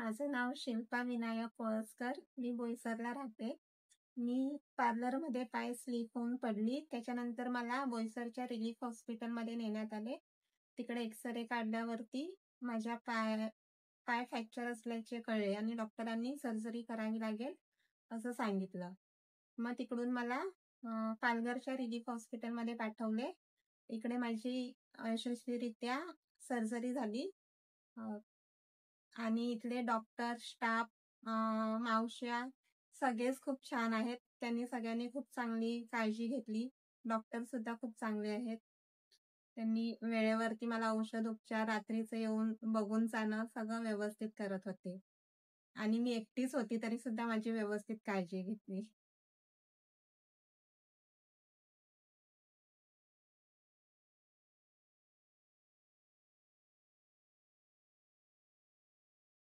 माझं नाव शिल्पा विनायक पळसकर. मी बोईसरला राहते. मी पार्लरमध्ये पाय स्लिप होऊन पडली. त्याच्यानंतर मला बोईसरच्या रिलीफ हॉस्पिटलमध्ये नेण्यात आले. तिकडे एक्स-रे काढल्यावरती माझ्या पाय पाय फ्रॅक्चर असल्याचे कळले आणि डॉक्टरांनी सर्जरी करावी लागेल असं सांगितलं. मग तिकडून मला पालघरच्या रिलीफ हॉस्पिटलमध्ये पाठवले. इकडे माझी यशस्वीरित्या सर्जरी झाली. आणि इथले डॉक्टर, स्टाफ, मावश्या सगळेच खूप छान आहेत. त्यांनी सगळ्यांनी खूप चांगली काळजी घेतली. डॉक्टर सुद्धा खूप चांगले आहेत. त्यांनी वेळेवरती मला औषध उपचार, रात्रीचे येऊन बघून जाणं सगळं व्यवस्थित करत होते. आणि मी एकटीच होती तरी सुद्धा माझी व्यवस्थित काळजी घेतली.